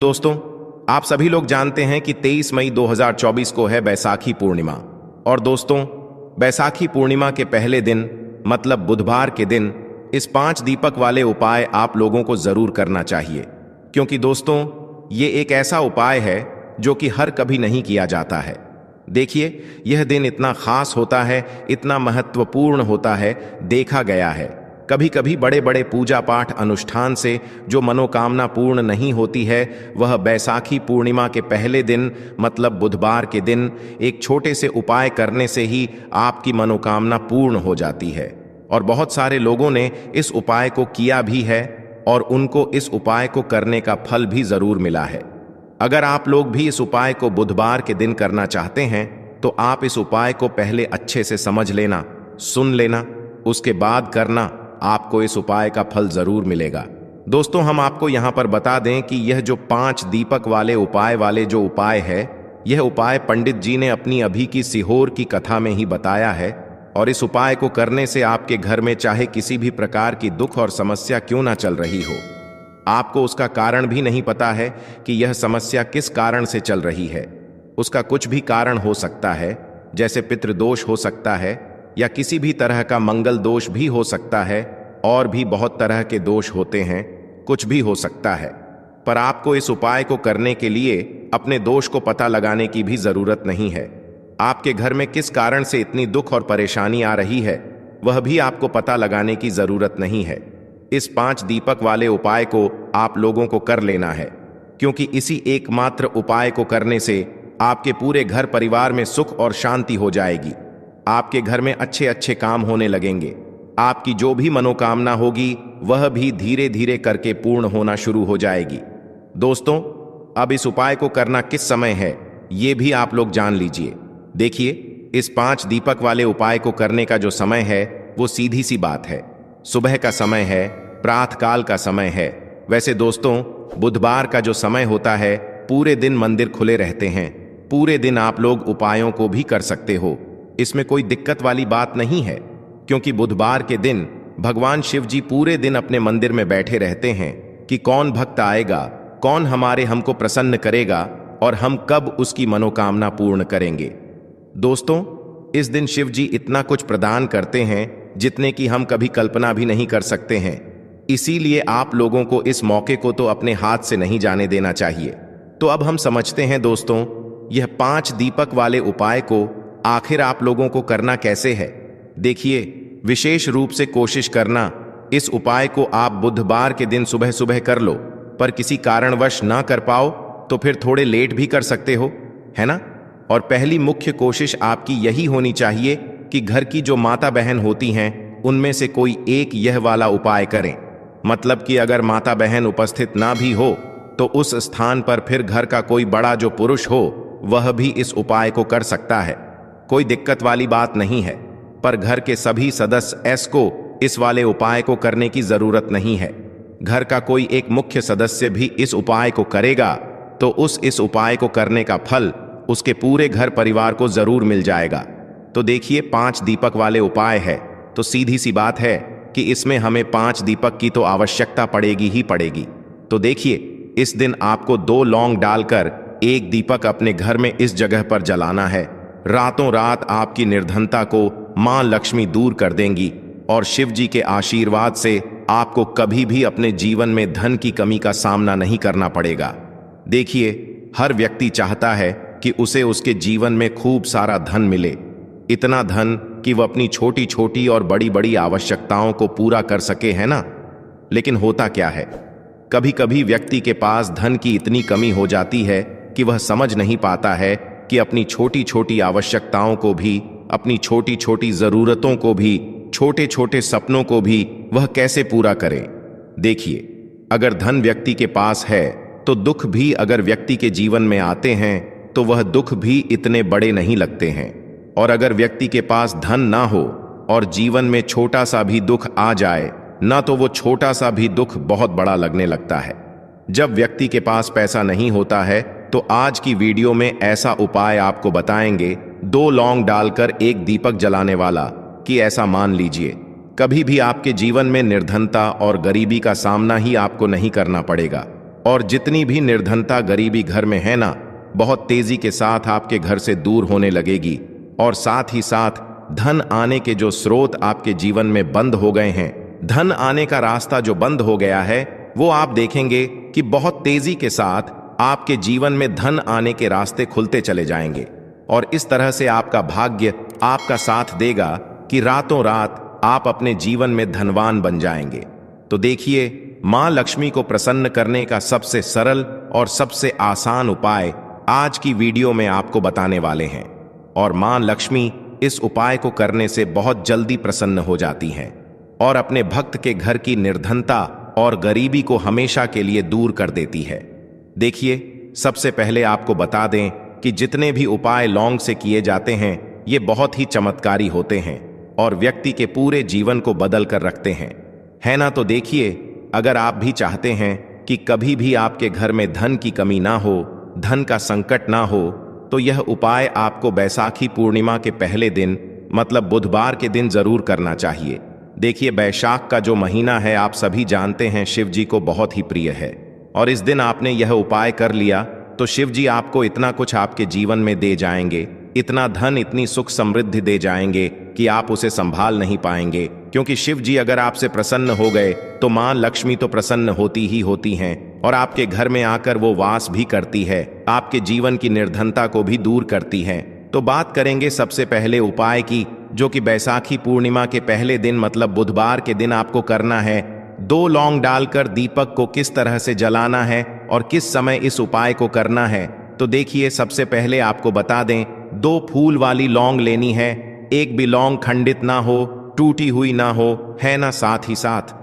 दोस्तों, आप सभी लोग जानते हैं कि 23 मई 2024 को है बैसाखी पूर्णिमा। और दोस्तों, बैसाखी पूर्णिमा के पहले दिन मतलब बुधवार के दिन इस 5 दीपक वाले उपाय आप लोगों को जरूर करना चाहिए, क्योंकि दोस्तों ये एक ऐसा उपाय है जो कि हर कभी नहीं किया जाता है। देखिए, यह दिन इतना खास होता है, इतना महत्वपूर्ण होता है। देखा गया है कभी कभी बड़े बड़े पूजा पाठ अनुष्ठान से जो मनोकामना पूर्ण नहीं होती है, वह बैसाखी पूर्णिमा के पहले दिन मतलब बुधवार के दिन एक छोटे से उपाय करने से ही आपकी मनोकामना पूर्ण हो जाती है। और बहुत सारे लोगों ने इस उपाय को किया भी है और उनको इस उपाय को करने का फल भी जरूर मिला है। अगर आप लोग भी इस उपाय को बुधवार के दिन करना चाहते हैं तो आप इस उपाय को पहले अच्छे से समझ लेना, सुन लेना, उसके बाद करना। आपको इस उपाय का फल जरूर मिलेगा। दोस्तों, हम आपको यहां पर बता दें कि यह जो 5 दीपक वाले उपाय है, यह उपाय पंडित जी ने अपनी अभी की सीहोर की कथा में ही बताया है। और इस उपाय को करने से आपके घर में चाहे किसी भी प्रकार की दुख और समस्या क्यों ना चल रही हो, आपको उसका कारण भी नहीं पता है कि यह समस्या किस कारण से चल रही है। उसका कुछ भी कारण हो सकता है, जैसे पितृदोष हो सकता है या किसी भी तरह का मंगल दोष भी हो सकता है, और भी बहुत तरह के दोष होते हैं, कुछ भी हो सकता है। पर आपको इस उपाय को करने के लिए अपने दोष को पता लगाने की भी जरूरत नहीं है। आपके घर में किस कारण से इतनी दुख और परेशानी आ रही है, वह भी आपको पता लगाने की जरूरत नहीं है। इस 5 दीपक वाले उपाय को आप लोगों को कर लेना है, क्योंकि इसी एकमात्र उपाय को करने से आपके पूरे घर परिवार में सुख और शांति हो जाएगी। आपके घर में अच्छे अच्छे काम होने लगेंगे। आपकी जो भी मनोकामना होगी वह भी धीरे धीरे करके पूर्ण होना शुरू हो जाएगी। दोस्तों, अब इस उपाय को करना किस समय है ये भी आप लोग जान लीजिए। देखिए, इस 5 दीपक वाले उपाय को करने का जो समय है वो सीधी सी बात है, सुबह का समय है, प्रातःकाल का समय है। वैसे दोस्तों, बुधवार का जो समय होता है, पूरे दिन मंदिर खुले रहते हैं, पूरे दिन आप लोग उपायों को भी कर सकते हो। इसमें कोई दिक्कत वाली बात नहीं है, क्योंकि बुधवार के दिन भगवान शिव जी पूरे दिन अपने मंदिर में बैठे रहते हैं कि कौन भक्त आएगा, कौन हमको प्रसन्न करेगा और हम कब उसकी मनोकामना पूर्ण करेंगे। दोस्तों, इस दिन शिव जी इतना कुछ प्रदान करते हैं जितने की हम कभी कल्पना भी नहीं कर सकते हैं। इसीलिए आप लोगों को इस मौके को तो अपने हाथ से नहीं जाने देना चाहिए। तो अब हम समझते हैं दोस्तों, यह 5 दीपक वाले उपाय को आखिर आप लोगों को करना कैसे है। देखिए, विशेष रूप से कोशिश करना इस उपाय को आप बुधवार के दिन सुबह सुबह कर लो, पर किसी कारणवश ना कर पाओ तो फिर थोड़े लेट भी कर सकते हो, है ना। और पहली मुख्य कोशिश आपकी यही होनी चाहिए कि घर की जो माता बहन होती हैं उनमें से कोई एक यह वाला उपाय करें। मतलब कि अगर माता बहन उपस्थित ना भी हो तो उस स्थान पर फिर घर का कोई बड़ा जो पुरुष हो वह भी इस उपाय को कर सकता है। कोई दिक्कत वाली बात नहीं है, पर घर के सभी सदस्य को इस वाले उपाय को करने की जरूरत नहीं है। घर का कोई एक मुख्य सदस्य भी इस उपाय को करेगा तो इस उपाय को करने का फल उसके पूरे घर परिवार को जरूर मिल जाएगा। तो देखिए, 5 दीपक वाले उपाय है तो सीधी सी बात है कि इसमें हमें 5 दीपक की तो आवश्यकता पड़ेगी ही पड़ेगी। तो देखिए, इस दिन आपको 2 लौंग डालकर एक दीपक अपने घर में इस जगह पर जलाना है। रातों रात आपकी निर्धनता को मां लक्ष्मी दूर कर देंगी और शिव जी के आशीर्वाद से आपको कभी भी अपने जीवन में धन की कमी का सामना नहीं करना पड़ेगा। देखिए, हर व्यक्ति चाहता है कि उसे उसके जीवन में खूब सारा धन मिले, इतना धन कि वह अपनी छोटी छोटी और बड़ी बड़ी आवश्यकताओं को पूरा कर सके, है ना। लेकिन होता क्या है, कभी कभी व्यक्ति के पास धन की इतनी कमी हो जाती है कि वह समझ नहीं पाता है कि अपनी छोटी छोटी आवश्यकताओं को भी, अपनी छोटी छोटी जरूरतों को भी, छोटे छोटे सपनों को भी वह कैसे पूरा करे। देखिए, अगर धन व्यक्ति के पास है तो दुख भी अगर व्यक्ति के जीवन में आते हैं तो वह दुख भी इतने बड़े नहीं लगते हैं। और अगर व्यक्ति के पास धन ना हो और जीवन में छोटा सा भी दुख आ जाए ना, तो वो छोटा सा भी दुख बहुत बड़ा लगने लगता है। जब व्यक्ति के पास पैसा नहीं होता है तो आज की वीडियो में ऐसा उपाय आपको बताएंगे, 2 लौंग डालकर एक दीपक जलाने वाला, कि ऐसा मान लीजिए कभी भी आपके जीवन में निर्धनता और गरीबी का सामना ही आपको नहीं करना पड़ेगा और जितनी भी निर्धनता गरीबी घर में है ना, बहुत तेजी के साथ आपके घर से दूर होने लगेगी। और साथ ही साथ धन आने के जो स्रोत आपके जीवन में बंद हो गए हैं, धन आने का रास्ता जो बंद हो गया है, वो आप देखेंगे कि बहुत तेजी के साथ आपके जीवन में धन आने के रास्ते खुलते चले जाएंगे। और इस तरह से आपका भाग्य आपका साथ देगा कि रातों रात आप अपने जीवन में धनवान बन जाएंगे। तो देखिए, मां लक्ष्मी को प्रसन्न करने का सबसे सरल और सबसे आसान उपाय आज की वीडियो में आपको बताने वाले हैं। और मां लक्ष्मी इस उपाय को करने से बहुत जल्दी प्रसन्न हो जाती हैं और अपने भक्त के घर की निर्धनता और गरीबी को हमेशा के लिए दूर कर देती है। देखिए, सबसे पहले आपको बता दें कि जितने भी उपाय लौंग से किए जाते हैं, ये बहुत ही चमत्कारी होते हैं और व्यक्ति के पूरे जीवन को बदल कर रखते हैं, है ना। तो देखिए, अगर आप भी चाहते हैं कि कभी भी आपके घर में धन की कमी ना हो, धन का संकट ना हो, तो यह उपाय आपको बैसाखी पूर्णिमा के पहले दिन मतलब बुधवार के दिन जरूर करना चाहिए। देखिए, बैसाख का जो महीना है, आप सभी जानते हैं, शिव जी को बहुत ही प्रिय है। और इस दिन आपने यह उपाय कर लिया तो शिव जी आपको इतना कुछ आपके जीवन में दे जाएंगे, इतना धन, इतनी सुख समृद्धि दे जाएंगे कि आप उसे संभाल नहीं पाएंगे। क्योंकि शिव जी अगर आपसे प्रसन्न हो गए तो मां लक्ष्मी तो प्रसन्न होती ही होती हैं और आपके घर में आकर वो वास भी करती है, आपके जीवन की निर्धनता को भी दूर करती है। तो बात करेंगे सबसे पहले उपाय की, जो कि बैसाखी पूर्णिमा के पहले दिन मतलब बुधवार के दिन आपको करना है। 2 लौंग डालकर दीपक को किस तरह से जलाना है और किस समय इस उपाय को करना है। तो देखिए, सबसे पहले आपको बता दें, 2 फूल वाली लौंग लेनी है। एक भी लौंग खंडित ना हो, टूटी हुई ना हो, है ना। साथ ही साथ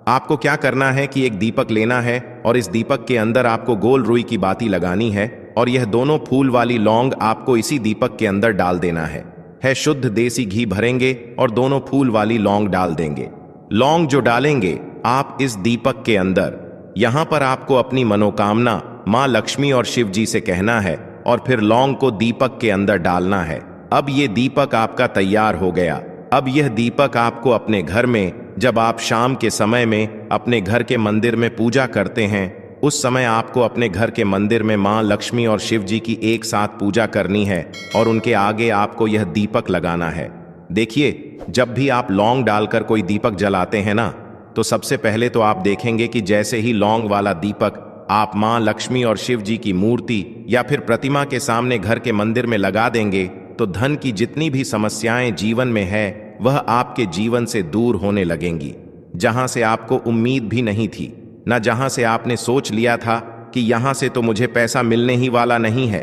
आपको क्या करना है कि एक दीपक लेना है और इस दीपक के अंदर आपको गोल रुई की बाती लगानी है और यह दोनों फूल वाली लौंग आपको इसी दीपक के अंदर डाल देना है। शुद्ध देसी घी भरेंगे और दोनों फूल वाली लौंग डाल देंगे। लौंग जो डालेंगे आप इस दीपक के अंदर, यहां पर आपको अपनी मनोकामना मां लक्ष्मी और शिव जी से कहना है और फिर लौंग को दीपक के अंदर डालना है। अब ये दीपक आपका तैयार हो गया। अब यह दीपक आपको अपने घर में, जब आप शाम के समय में अपने घर के मंदिर में पूजा करते हैं, उस समय आपको अपने घर के मंदिर में मां लक्ष्मी और शिव जी की एक साथ पूजा करनी है और उनके आगे आपको यह दीपक लगाना है। देखिए, जब भी आप लौंग डालकर कोई दीपक जलाते हैं ना, तो सबसे पहले तो आप देखेंगे कि जैसे ही लौंग वाला दीपक आप मां लक्ष्मी और शिव जी की मूर्ति या फिर प्रतिमा के सामने घर के मंदिर में लगा देंगे, तो धन की जितनी भी समस्याएं जीवन में है, वह आपके जीवन से दूर होने लगेंगी। जहां से आपको उम्मीद भी नहीं थी, ना जहां से आपने सोच लिया था कि यहां से तो मुझे पैसा मिलने ही वाला नहीं है,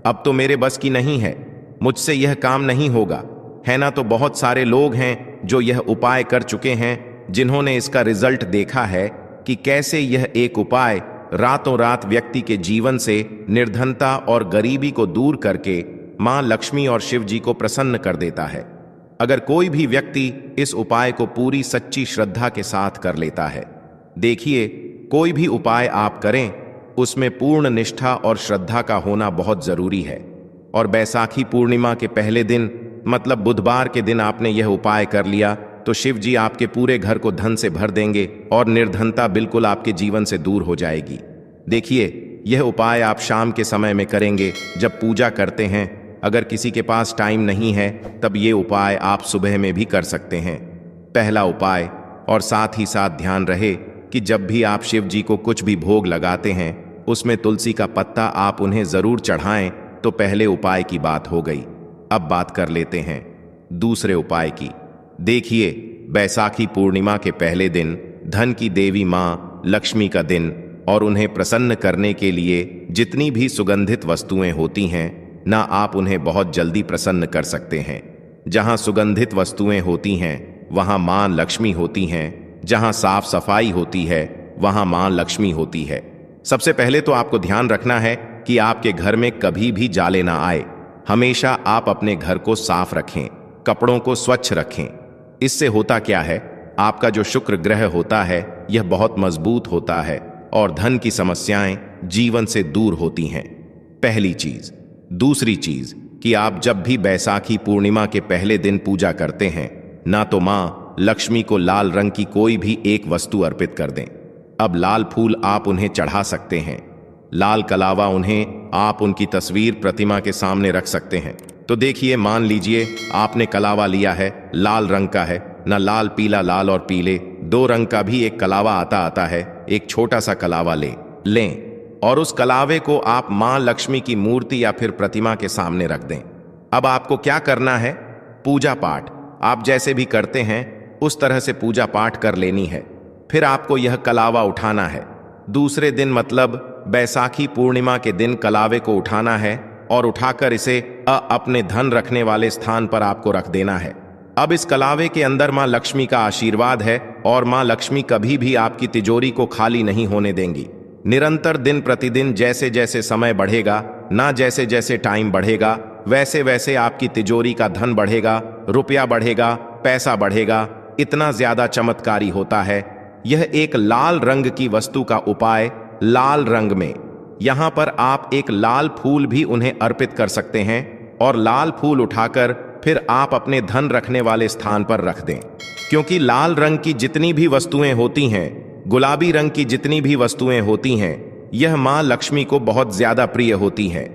अब तो मेरे बस की नहीं है, मुझसे यह काम नहीं होगा, है ना। तो बहुत सारे लोग हैं जो यह उपाय कर चुके हैं, जिन्होंने इसका रिजल्ट देखा है कि कैसे यह एक उपाय रातों रात व्यक्ति के जीवन से निर्धनता और गरीबी को दूर करके मां लक्ष्मी और शिव जी को प्रसन्न कर देता है। अगर कोई भी व्यक्ति इस उपाय को पूरी सच्ची श्रद्धा के साथ कर लेता है, देखिए, कोई भी उपाय आप करें, उसमें पूर्ण निष्ठा और श्रद्धा का होना बहुत जरूरी है। और बैसाखी पूर्णिमा के पहले दिन मतलब बुधवार के दिन आपने यह उपाय कर लिया तो शिव जी आपके पूरे घर को धन से भर देंगे और निर्धनता बिल्कुल आपके जीवन से दूर हो जाएगी। देखिए, यह उपाय आप शाम के समय में करेंगे जब पूजा करते हैं। अगर किसी के पास टाइम नहीं है, तब ये उपाय आप सुबह में भी कर सकते हैं। पहला उपाय, और साथ ही साथ ध्यान रहे कि जब भी आप शिव जी को कुछ भी भोग लगाते हैं, उसमें तुलसी का पत्ता आप उन्हें जरूर चढ़ाएं। तो पहले उपाय की बात हो गई। अब बात कर लेते हैं दूसरे उपाय की। देखिए, बैसाखी पूर्णिमा के पहले दिन धन की देवी मां लक्ष्मी का दिन और उन्हें प्रसन्न करने के लिए जितनी भी सुगंधित वस्तुएं होती हैं ना, आप उन्हें बहुत जल्दी प्रसन्न कर सकते हैं। जहां सुगंधित वस्तुएं होती हैं वहां मां लक्ष्मी होती हैं, जहां साफ सफाई होती है वहां मां लक्ष्मी होती है। सबसे पहले तो आपको ध्यान रखना है कि आपके घर में कभी भी जाले ना आए। हमेशा आप अपने घर को साफ रखें, कपड़ों को स्वच्छ रखें। इससे होता क्या है, आपका जो शुक्र ग्रह होता है यह बहुत मजबूत होता है और धन की समस्याएं जीवन से दूर होती हैं। पहली चीज। दूसरी चीज कि आप जब भी बैसाखी पूर्णिमा के पहले दिन पूजा करते हैं, ना तो मां लक्ष्मी को लाल रंग की कोई भी एक वस्तु अर्पित कर दें। अब लाल फूल आप उन्हें चढ़ा सकते हैं। लाल कलावा उन्हें आप उनकी तस्वीर प्रतिमा के सामने रख सकते हैं। तो देखिए, मान लीजिए आपने कलावा लिया है, लाल रंग का है ना, लाल पीला, लाल और पीले दो रंग का भी एक कलावा आता है। एक छोटा सा कलावा लें और उस कलावे को आप मां लक्ष्मी की मूर्ति या फिर प्रतिमा के सामने रख दें। अब आपको क्या करना है? पूजा पाठ आप जैसे भी करते हैं उस तरह से पूजा पाठ कर लेनी है। फिर आपको यह कलावा उठाना है। दूसरे दिन मतलब बैसाखी पूर्णिमा के दिन कलावे को उठाना है और उठाकर इसे अपने धन रखने वाले स्थान पर आपको रख देना है। अब इस कलावे के अंदर मां लक्ष्मी का आशीर्वाद है और मां लक्ष्मी कभी भी आपकी तिजोरी को खाली नहीं होने देंगी। निरंतर दिन प्रतिदिन जैसे जैसे समय बढ़ेगा ना, जैसे जैसे टाइम बढ़ेगा, वैसे वैसे आपकी तिजोरी का धन बढ़ेगा, रुपया बढ़ेगा, पैसा बढ़ेगा। इतना ज्यादा चमत्कारी होता है। यह एक लाल रंग की वस्तु का उपाय, लाल रंग में यहां पर आप एक लाल फूल भी उन्हें अर्पित कर सकते हैं और लाल फूल उठाकर फिर आप अपने धन रखने वाले स्थान पर रख दें। क्योंकि लाल रंग की जितनी भी वस्तुएं होती हैं, गुलाबी रंग की जितनी भी वस्तुएं होती हैं, यह मां लक्ष्मी को बहुत ज्यादा प्रिय होती हैं।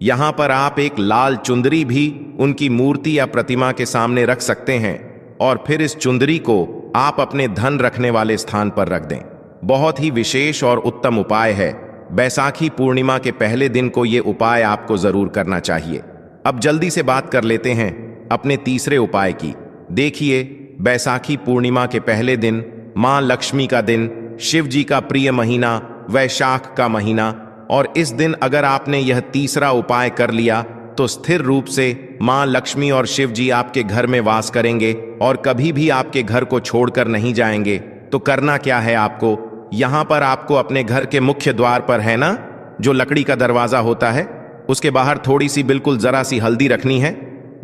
यहां पर आप एक लाल चुंदरी भी उनकी मूर्ति या प्रतिमा के सामने रख सकते हैं और फिर इस चुंदरी को आप अपने धन रखने वाले स्थान पर रख दें। बहुत ही विशेष और उत्तम उपाय है। बैसाखी पूर्णिमा के पहले दिन को यह उपाय आपको जरूर करना चाहिए। अब जल्दी से बात कर लेते हैं अपने तीसरे उपाय की। देखिए, बैसाखी पूर्णिमा के पहले दिन मां लक्ष्मी का दिन, शिव जी का प्रिय महीना वैशाख का महीना, और इस दिन अगर आपने यह तीसरा उपाय कर लिया तो स्थिर रूप से मां लक्ष्मी और शिव जी आपके घर में वास करेंगे और कभी भी आपके घर को छोड़कर नहीं जाएंगे। तो करना क्या है आपको? यहां पर आपको अपने घर के मुख्य द्वार पर, है ना, जो लकड़ी का दरवाजा होता है, उसके बाहर थोड़ी सी बिल्कुल जरा सी हल्दी रखनी है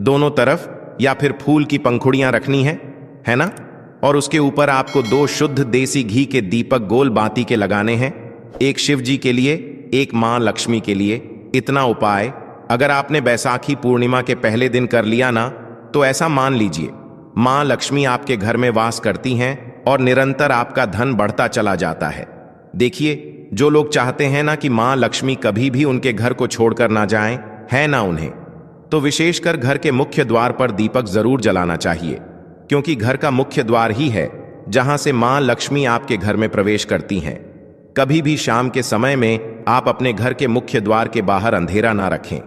दोनों तरफ, या फिर फूल की पंखुड़ियां रखनी है ना, और उसके ऊपर आपको 2 शुद्ध देसी घी के दीपक गोल बाती के लगाने हैं। एक शिव जी के लिए, एक मां लक्ष्मी के लिए। इतना उपाय अगर आपने बैसाखी पूर्णिमा के पहले दिन कर लिया ना, तो ऐसा मान लीजिए मां लक्ष्मी आपके घर में वास करती हैं और निरंतर आपका धन बढ़ता चला जाता है। देखिए, जो लोग चाहते हैं ना कि मां लक्ष्मी कभी भी उनके घर को छोड़कर ना जाएं, है ना उन्हें, तो विशेषकर घर के मुख्य द्वार पर दीपक जरूर जलाना चाहिए। क्योंकि घर का मुख्य द्वार ही है जहां से मां लक्ष्मी आपके घर में प्रवेश करती हैं। कभी भी शाम के समय में आप अपने घर के मुख्य द्वार के बाहर अंधेरा ना रखें।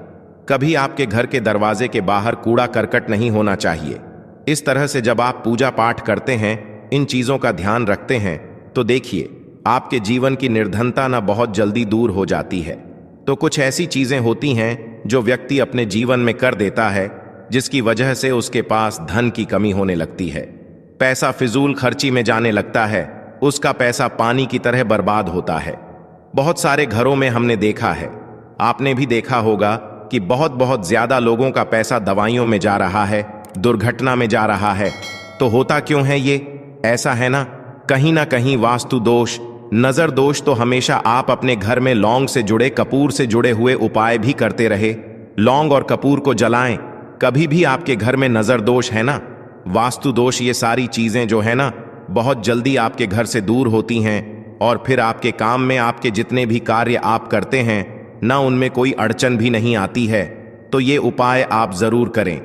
कभी आपके घर के दरवाजे के बाहर कूड़ा करकट नहीं होना चाहिए। इस तरह से जब आप पूजा पाठ करते हैं, इन चीजों का ध्यान रखते हैं, तो देखिए आपके जीवन की निर्धनता ना बहुत जल्दी दूर हो जाती है। तो कुछ ऐसी चीजें होती हैं जो व्यक्ति अपने जीवन में कर देता है जिसकी वजह से उसके पास धन की कमी होने लगती है। पैसा फिजूल खर्ची में जाने लगता है, उसका पैसा पानी की तरह बर्बाद होता है। बहुत सारे घरों में हमने देखा है, आपने भी देखा होगा कि बहुत बहुत ज्यादा लोगों का पैसा दवाइयों में जा रहा है, दुर्घटना में जा रहा है। तो होता क्यों है ये? ऐसा है ना कहीं वास्तु दोष, नजर दोष। तो हमेशा आप अपने घर में लौंग से जुड़े, कपूर से जुड़े हुए उपाय भी करते रहे। लौंग और कपूर को जलाएं। कभी भी आपके घर में नजर दोष है ना, वास्तु दोष, ये सारी चीजें जो है ना, बहुत जल्दी आपके घर से दूर होती हैं और फिर आपके काम में, आपके जितने भी कार्य आप करते हैं ना, उनमें कोई अड़चन भी नहीं आती है। तो ये उपाय आप जरूर करें।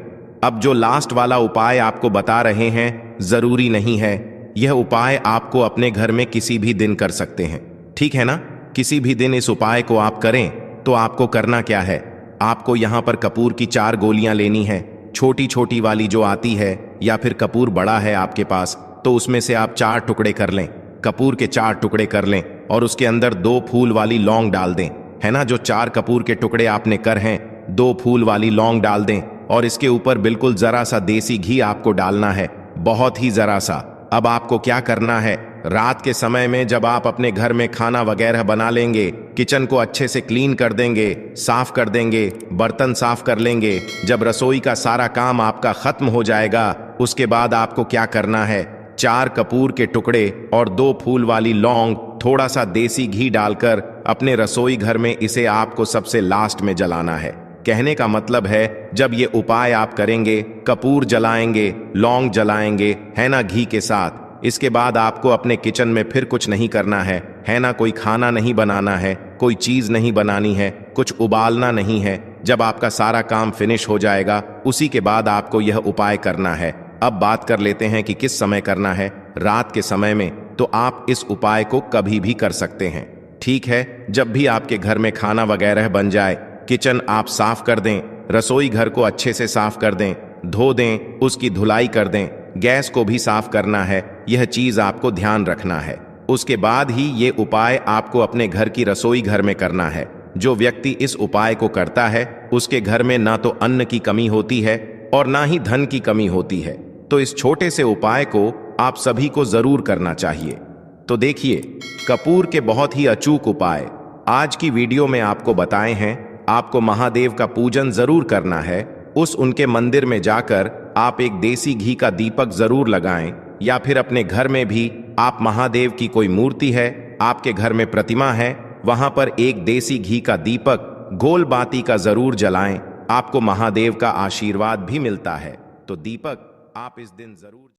अब जो लास्ट वाला उपाय आपको बता रहे हैं, जरूरी नहीं है, यह उपाय आपको अपने घर में किसी भी दिन कर सकते हैं, ठीक है ना। किसी भी दिन इस उपाय को आप करें। तो आपको करना क्या है? आपको यहां पर कपूर की 4 गोलियां लेनी है, छोटी छोटी वाली जो आती है, या फिर कपूर बड़ा है आपके पास तो उसमें से आप 4 टुकड़े कर लें, कपूर के 4 टुकड़े कर लें और उसके अंदर 2 फूल वाली लौंग डाल दें, है ना। जो 4 कपूर के टुकड़े आपने कर हैं, 2 फूल वाली लौंग डाल दें और इसके ऊपर बिल्कुल जरा सा देसी घी आपको डालना है, बहुत ही जरा सा। अब आपको क्या करना है, रात के समय में जब आप अपने घर में खाना वगैरह बना लेंगे, किचन को अच्छे से क्लीन कर देंगे, साफ कर देंगे, बर्तन साफ कर लेंगे, जब रसोई का सारा काम आपका खत्म हो जाएगा, उसके बाद आपको क्या करना है, 4 कपूर के टुकड़े और 2 फूल वाली लौंग, थोड़ा सा देसी घी डालकर अपने रसोई घर में इसे आपको सबसे लास्ट में जलाना है। कहने का मतलब है, जब ये उपाय आप करेंगे, कपूर जलाएंगे, लौंग जलाएंगे, है ना, घी के साथ, इसके बाद आपको अपने किचन में फिर कुछ नहीं करना है ना? कोई खाना नहीं बनाना है, कोई चीज नहीं बनानी है, कुछ उबालना नहीं है। जब आपका सारा काम फिनिश हो जाएगा उसी के बाद आपको यह उपाय करना है। अब बात कर लेते हैं कि किस समय करना है। रात के समय में तो आप इस उपाय को कभी भी कर सकते हैं, ठीक है? जब भी आपके घर में खाना वगैरह बन जाए, किचन आप साफ कर दें, रसोई घर को अच्छे से साफ कर दें, धो दें, उसकी धुलाई कर दें, गैस को भी साफ करना है। यह चीज आपको ध्यान रखना है। उसके बाद ही ये उपाय आपको अपने घर की रसोई घर में करना है। जो व्यक्ति इस उपाय को करता है उसके घर में ना तो अन्न की कमी होती है और ना ही धन की कमी होती है। तो इस छोटे से उपाय को आप सभी को जरूर करना चाहिए। तो देखिए, कपूर के बहुत ही अचूक उपाय आज की वीडियो में आपको बताए हैं। आपको महादेव का पूजन जरूर करना है। उस उनके मंदिर में जाकर आप एक देसी घी का दीपक जरूर लगाएं, या फिर अपने घर में भी आप महादेव की कोई मूर्ति है, आपके घर में प्रतिमा है, वहां पर एक देसी घी का दीपक गोल बाती का जरूर जलाएं। आपको महादेव का आशीर्वाद भी मिलता है। तो दीपक आप इस दिन जरूर